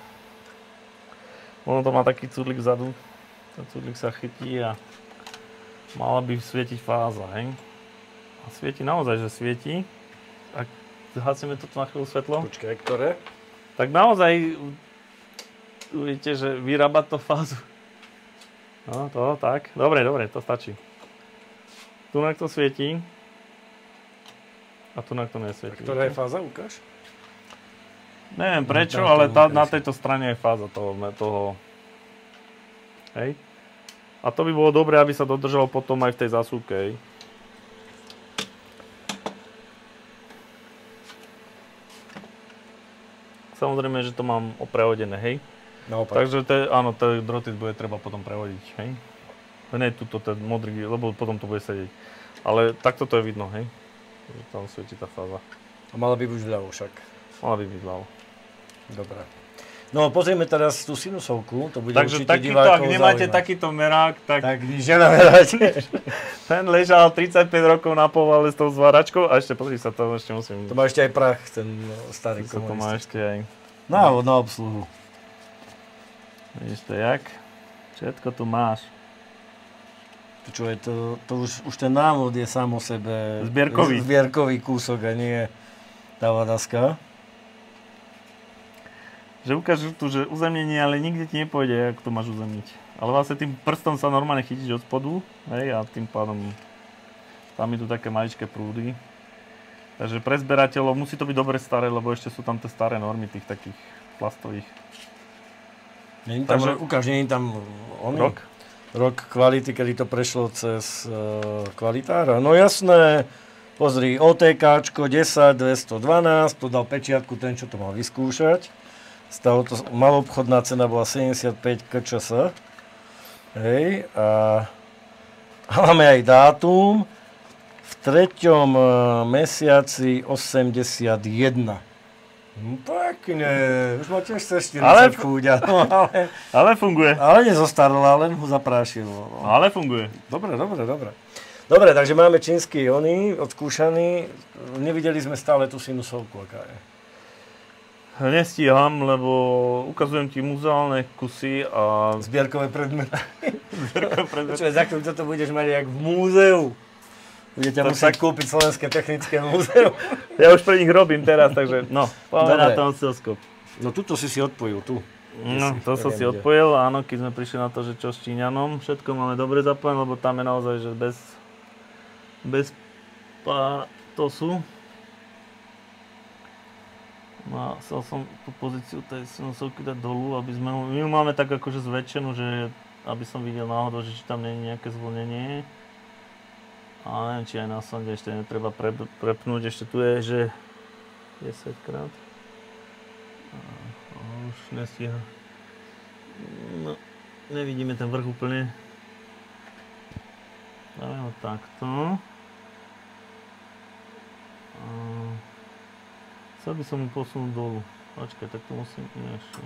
Ono to má taký cudlik vzadu. Ten cudlik sa chytí a mala by svietiť fáza, hej? A svieti naozaj, že svieti. Ak zhasíme toto na chvíľu svetlo. Počkaj, ktoré? Tak naozaj uvidíte, že vyrába to fázu. No to, tak. Dobre, to stačí. Tunak to svietí. A tunak to nesvietí. A ktorá je fáza, ukáž? Neviem prečo, ale na tejto strane je fáza toho. Hej. A to by bolo dobré, aby sa dodržalo potom aj v tej zásuvke, hej. Samozrejme, že to mám oprehodené, hej. Naopak. Takže áno, tie droty bude treba potom prevodiť, hej. Nie tuto ten modrý, lebo potom to bude sedieť. Ale takto to je vidno, hej. Že tam svieti tá fáza. A mala by byť vľavo však. Mala by byť vľavo. Dobre. No pozrieme teraz tú sinusovku, to bude takže určite takýto, ak nemáte takýto merák, tak nič nenameráte. ten ležal 35 rokov na povale s tou zváračkou a ešte pozri sa, to ešte musím... To má ešte aj prach, ten starý to má ešte aj... Na obsluhu. Vidíš to jak? Všetko tu máš. Čo je to už ten návod je sám o sebe zbierkový kúsok a nie tá vadaska. Že ukážu tu, že uzemnenie, ale nikde ti nepôjde, ako to máš uzemniť. Ale vlastne tým prstom sa normálne chytíš od spodu, hej, a tým pádom tam idú také maličké prúdy. Takže pre zberateľov musí to byť dobre staré, lebo ešte sú tam tie staré normy tých takých plastových. Ukáž, nie je tam rok kvality, kedy to prešlo cez kvalitára. No jasné, pozri, OTKčko 10 212, to dal pečiatku ten, čo to mal vyskúšať. Stalo to, maloobchodná cena bola 75 kčs. Hej, a máme aj dátum. V 3. mesiaci 81. Pekne, už ma tiež chce 40 chúďa. No, ale funguje. Ale nezostarla, len ho zaprášilo. No. Ale funguje. Dobre. Dobre, takže máme čínsky ony odskúšaný. Nevideli sme stále tú sinusovku, aká je. Nestíham, lebo ukazujem ti muzeálne kusy a... Zbierkové predmety. Počuaj, za chvíľu toto budeš mať jak v múzeu. Budete musieť kúpiť Slovenské technické múzeum. Ja už pre nich robím teraz, takže no, poďme na ten oscilloskop. No tuto si odpojil, tu. No, to som si odpojil, áno, keď sme prišli na to, že čo s Číňanom, všetko máme dobre zapojené, lebo tam je naozaj, že bez pátosu. No, chcel som tú pozíciu tej sinusovky dať dolu, aby sme, my ju máme tak akože zväčšenú, že aby som videl náhodou, že či tam nie je nejaké zvlnenie. A neviem, či aj na sonde ešte netreba prepnúť, ešte tu je, že 10 krát. Už nestíha. No, nevidíme ten vrch úplne. Dáme ho takto. Chcel by som mu posunúť dolu. Počkaj, tak to musím ešte.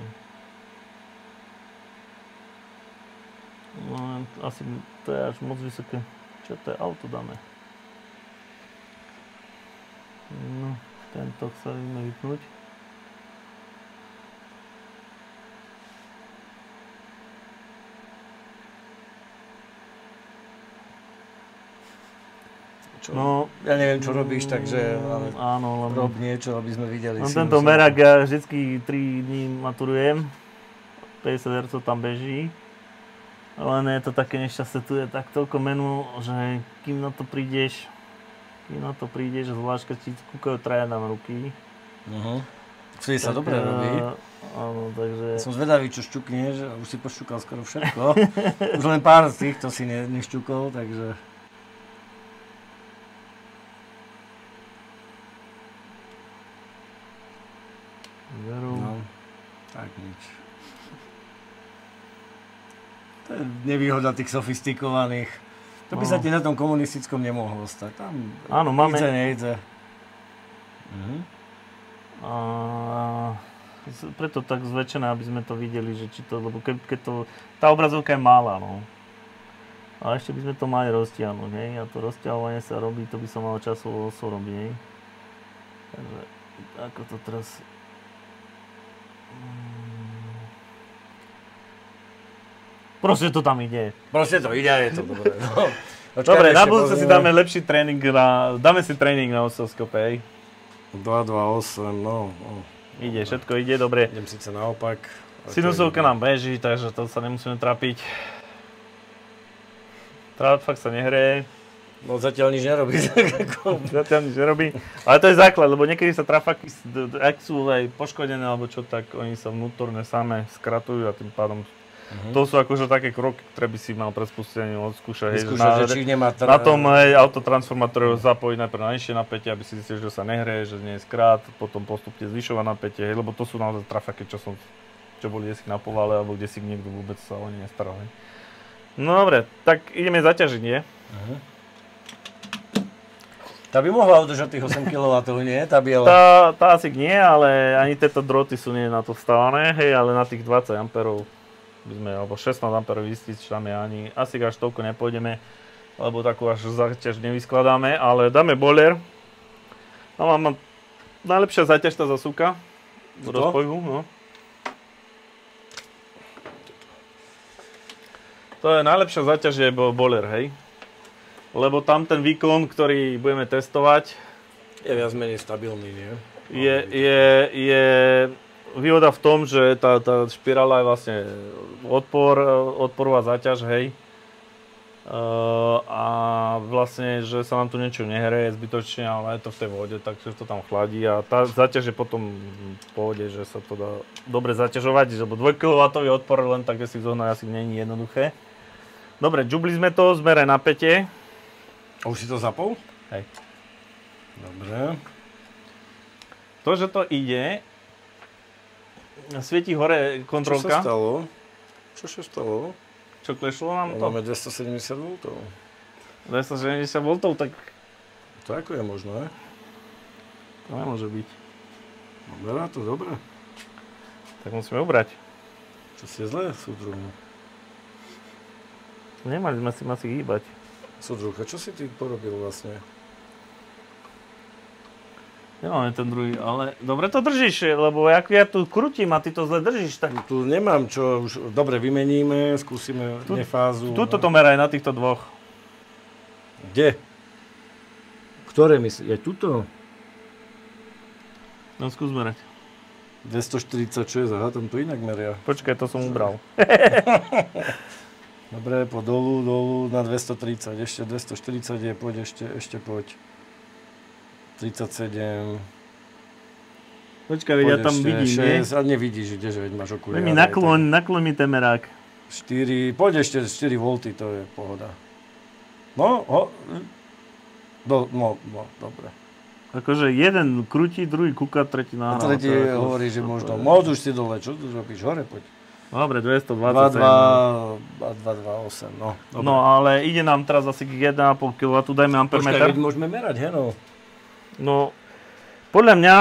No, asi to je až moc vysoké. Čo to je? Auto dáme. No, tento sa ideme vypnúť. No, ja neviem, čo robíš, takže áno, rob niečo, aby sme videli. No, tento merák ja vždycky 3 dní maturujem. 50 Hz tam beží. Len je to také nešťastie, tu je tak toľko menu, že kým na to prídeš, zvlášť keď ti kúkajú traja na ruky. Vtedy sa dobre robí. Áno, takže... Som zvedavý, čo šťukneš, už si pošťukal skoro všetko. Už len pár z týchto si nešťukol, takže... No, tak nič. To je nevýhoda tých sofistikovaných. To by sa ti na tom komunistickom nemohlo stať. Tam áno, máme... nejde. Preto tak zväčšené, aby sme to videli, že či to, lebo keď to... Tá obrazovka je malá, no. A ešte by sme to mali roztiahnuť, hej. A to rozťahovanie sa robí, to by sa malo časovo robiť, hej. Takže, ako to teraz... Proste to tam ide. Proste to ide a je to dobré. No. Dobre, na budúce si dáme lepší tréning dáme si tréning na oscilloskope, hej. 228, no. Ide, všetko ide, dobre. Idem síce naopak. Sinusovka nám beží, takže to sa nemusíme trápiť. Fakt sa nehreje. No zatiaľ nič nerobí. Zatiaľ nič nerobí. Ale to je základ, lebo niekedy sa trafaky, ak sú aj poškodené alebo čo, tak oni sa vnútorne samé skratujú a tým pádom to sú akože také kroky, ktoré by si mal pred spustením odskúšať. Na tom autotransformátore zapojiť najprv na nižšie napätie, aby si zistil, že sa nehreje, že nie je skrát, potom postupne zvyšovať napätie, lebo to sú naozaj trafaky, čo som čo boli desi na povale, alebo kde si niekto vôbec sa o ne nestaral. No dobre, tak ideme zaťažiť, nie? Tá by mohla udržať tých 8 kW, nie? Tá biela. Tá asi nie, ale ani tieto droty sú nie na to vstávané, hej, ale na tých 20 A by sme, alebo 16 A vystičame, ani asi až toľko nepôjdeme, lebo takú až záťaž nevyskladáme, ale dáme boiler. No mám najlepšia záťaž tá zasúka do rozpoju, no. To je najlepšia záťaž je boiler, hej. Lebo tam ten výkon, ktorý budeme testovať, je viac menej stabilný, nie? Je výhoda v tom, že tá špirála je vlastne odporová záťaž, hej. A vlastne, že sa nám tu niečo nehreje zbytočne, ale je to v tej vode, takže to tam chladí a tá záťaž je potom v pohode, že sa to dá dobre zaťažovať, lebo 2 kW odpor len tak, že si zohnať asi není jednoduché. Dobre, džubli sme to, zmeraj napätie. A už si to zapol? Hej. Dobre. To, že to ide, svieti hore kontrolka. Čo sa stalo? Čo sa stalo? Čo klešlo nám to? Máme 270 V. 270 V, tak... To ako je možné? To nemôže byť. Berá to dobre. Tak musíme ubrať. Čo si je zlé, súdruhu? Nemali sme si asi hýbať. Súdruha, čo si ty porobil vlastne? Nemáme ten druhý, ale dobre to držíš, lebo ja tu krutím a ty to zle držíš, tak... Tu nemám čo, už dobre vymeníme, skúsime nefázu. Tuto to meraj na týchto dvoch. Kde? Ktoré myslíš? Je tuto? No skús merať. 246, aha, tam to inak meria. Počkaj, to som ubral. Dobre, po dolu na 230, ešte 240 je, poď, ešte poď. 37. Počkaj, veď ja tam vidím, 6, nie? A nevidíš, kdeže, veď máš okuliare. Veď mi nakloň mi temerák. 4, poď ešte 4 V, to je pohoda. No, dobre. Akože jeden krúti, druhý kúka, tretí A náhľad. tretí hovorí, že možno, môžu si dole, čo tu robíš, hore poď. Dobre, 227. 228, no. Dobre. No, ale ide nám teraz asi 1,5 kW, dajme ampermeter. Počkaj, môžeme merať, heno. No, podľa mňa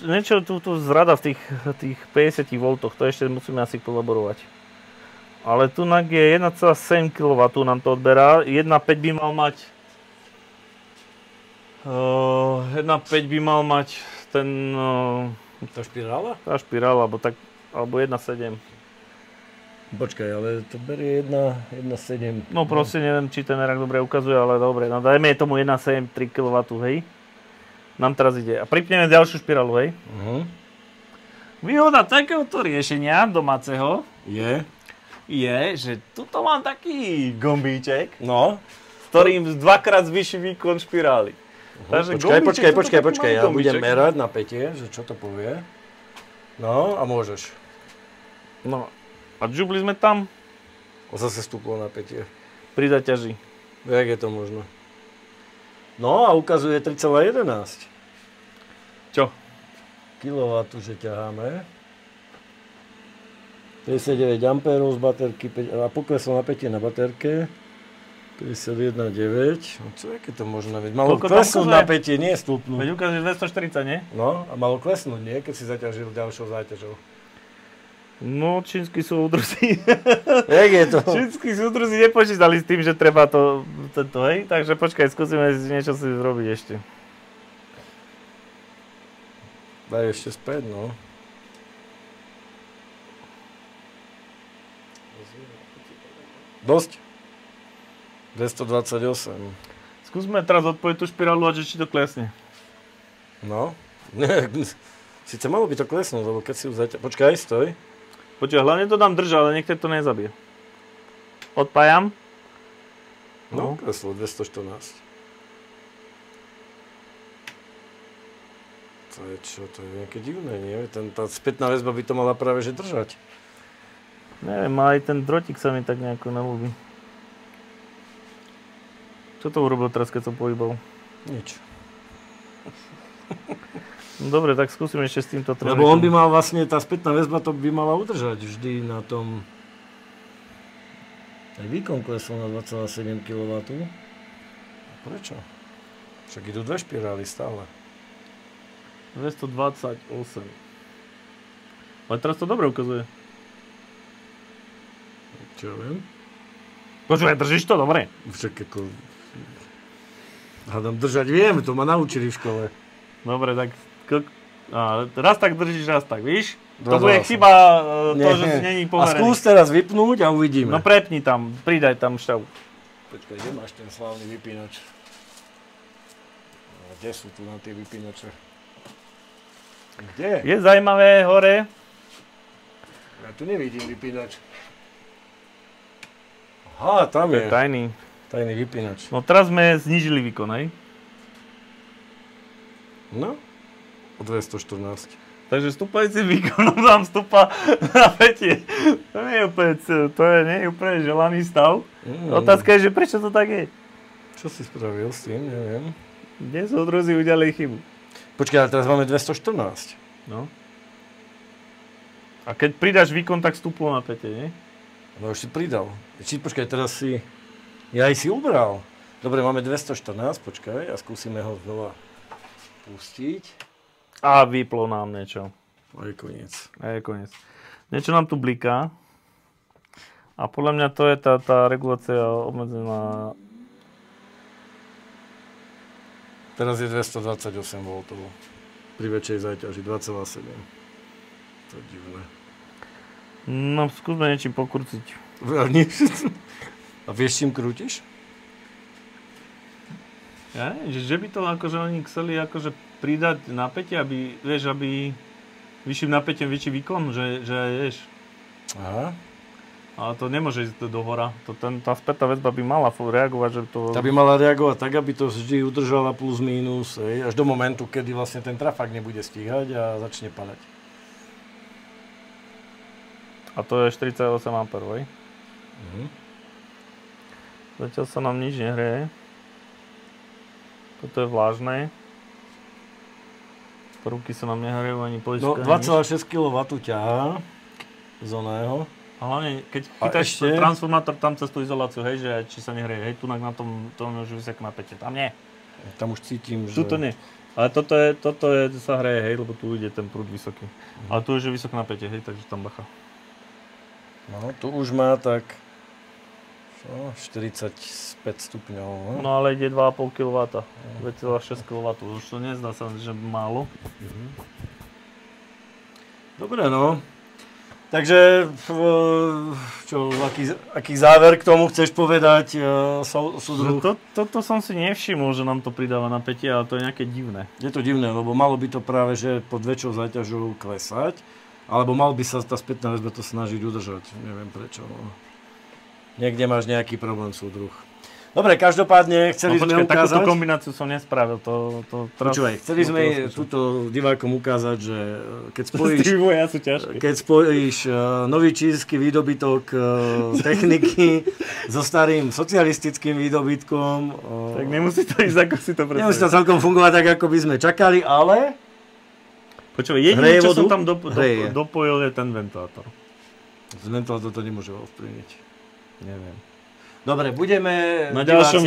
niečo tu zrada v tých 50 V, to ešte musíme asi kolaborovať. Ale tu je 1,7 kW nám to odberá, 1,5 by mal mať 1,5 by mal mať ten... Tá špirála? Tá špirála, alebo 1,7. Počkaj, ale to berie 1,7. No proste neviem, či ten merak dobre ukazuje, ale dobre. No dajme tomu 1,7, 3 kW, hej. Nám teraz ide. A pripneme ďalšiu špirálu, hej. Výhoda takéhoto riešenia domáceho je, že tuto mám taký gombíček, No. s ktorým dvakrát zvýši výkon špirály. Počkaj, ja budem merať napätie, že čo to povie. No a môžeš. No a džubli sme tam. Zase stúplo napätie. Pri zaťaži. Jak je to možno? No a ukazuje 3,11. Čo? Kilowattu, že ťaháme. 59 A z baterky a pokleslo napätie na baterke. 51,9. No čo, aké to možno byť? Malo klesnúť napätie, nie stúpnúť. Veď ukazuje 240, nie? No a malo klesnúť, nie? Keď si zaťažil ďalšou záťažou. No, čínsky súdruzi. Jak je to? Čínsky súdruzi nepočítali s tým, že treba tento, hej? Takže počkaj, skúsime niečo si zrobiť ešte. Daj ešte späť, no. Dosť? 228. Skúsme teraz odpojiť tú špirálu a či to klesne. No. Sice malo by to klesnúť, lebo keď si ju zaťažil... Počkaj, stoj. Počkaj, hlavne to dám držať, ale nech to nezabije. Odpájam. No, kleslo 214. To je čo, to je nejaké divné, nie? Tá spätná väzba by to mala práve že držať. Neviem, aj ten drotík sa mi tak nejako nelúbi. Čo to urobil teraz, keď som pohybal? Nič. No dobre, tak skúsim ešte s týmto tronikom. Lebo on by mal vlastne, tá spätná väzba to by mala udržať vždy na tom. Aj výkon klesol na 2,7 kW. Prečo? Však idú dve špirály stále. 228. Ale teraz to dobre ukazuje. Čo viem? Počúvaj, držíš to dobre? Však ako... Hádam držať viem, to ma naučili v škole. Dobre, tak... raz tak držíš, raz tak, víš? To 2,8. bude chyba to, že si není A poverený. skús teraz vypnúť a uvidíme. No prepni tam, pridaj tam šťavu. Počkaj, kde máš ten slávny vypínač? Kde sú tu na tie vypínače? Kde? Je zaujímavé hore. Ja tu nevidím vypínač. Aha, tam je. Tajný. Tajný vypínač. No teraz sme znížili výkon, hej? No, o 214. Takže stúpajúcim výkonom nám stúpa napätie. To nie je úplne želaný stav. Otázka je, že prečo to tak je? Čo si spravil s tým, neviem. Kde súdruzi udiali chybu? Počkaj, ale teraz máme 214. No. A keď pridáš výkon, tak stúplo napätie, nie? No už si pridal. Počkaj, teraz si... Ja aj si ubral. Dobre, máme 214, počkaj, a skúsime ho znova pustiť. A vyplo nám niečo. A je koniec. Niečo nám tu bliká. A podľa mňa to je tá regulácia obmedzená. Teraz je 228 V. Pri väčšej záťaži 2,7. To je divné. No, skúsme niečím pokrúciť. A vieš, čím krútiš? Ja neviem, že by to akože oni chceli akože pridať napätie, aby vyšším napätiem väčší výkon, že vieš. Aha. Ale to nemôže ísť do hora. Tá spätná väzba by mala reagovať, že to... Tá by mala reagovať tak, aby to vždy udržala plus minus, až do momentu, kedy vlastne ten trafák nebude stíhať a začne padať. A to je 48 A, hej? Zatiaľ sa nám nič nehreje. Toto je vlážne. Ruky sa nám nehrejú ani polička. No 2,6 kW ťahá z oného. A hlavne, keď chytáš transformátor tam cez tú izoláciu, hej, že či sa nehreje, hej, tunak na tom už vysiak napätie. Tam nie. Tam už cítim, že... Tuto nie. Ale toto sa hreje, hej, lebo tu ide ten prúd vysoký. Ale tu je že vysoké napätie, hej, takže tam bacha. No, tu už má tak 45 stupňov. No ale ide 2,5 kW, 2,6 kW, už to nezdá sa, že málo. Dobre, no. Takže, aký záver k tomu chceš povedať, súdruh? Toto som si nevšimol, že nám to pridáva napätie, ale to je nejaké divné. Je to divné, lebo malo by to práve, že pod väčšou záťažou klesať, alebo mal by sa tá spätná väzba to snažiť udržať. Neviem prečo. No. Niekde máš nejaký problém, súdruh. Dobre, každopádne chceli sme ukázať... Takúto kombináciu som nespravil. Počúvaj, chceli sme túto divákom ukázať, že keď spojíš nový čínsky výdobytok techniky so starým socialistickým výdobytkom... Tak nemusí to ísť, ako si to predstavíš. Nemusí to celkom fungovať tak, ako by sme čakali, ale... Počúvaj, jediné, čo som tam dopojil, je ten ventilátor. Ventilátor to nemôže ovplyvniť. Neviem. Dobre, budeme... Na ďalšom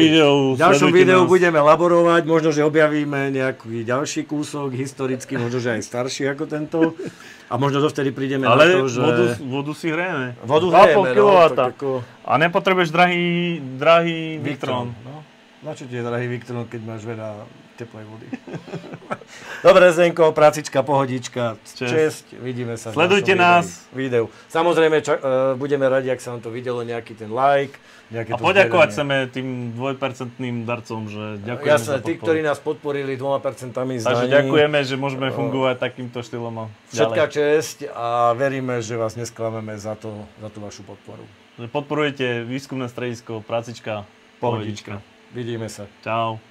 videu budeme laborovať, možno, že objavíme nejaký ďalší kúsok, historicky, možno, že aj starší ako tento. A možno dovtedy prídeme na to, že... Ale vodu si hrejeme. Vodu hrejeme, no. Ako... A nepotrebuješ drahý Victron. No. Na čo ti je drahý Victron, keď máš veľa teplej vody? Dobre, Zdenko, prácička, pohodička, česť, vidíme sa Sledujte v nás. Videu. Samozrejme, budeme radi, ak sa vám to videlo, nejaký ten like. A poďakovať chceme tým 2% darcom, že ďakujeme za podporu. Tí, ktorí nás podporili 2% zdaní. Takže ďakujeme, že môžeme fungovať takýmto štýlom. Všetká česť a veríme, že vás nesklameme za tú vašu podporu. Podporujete výskumné stredisko Prácička, pohodička. Vidíme sa. Čau.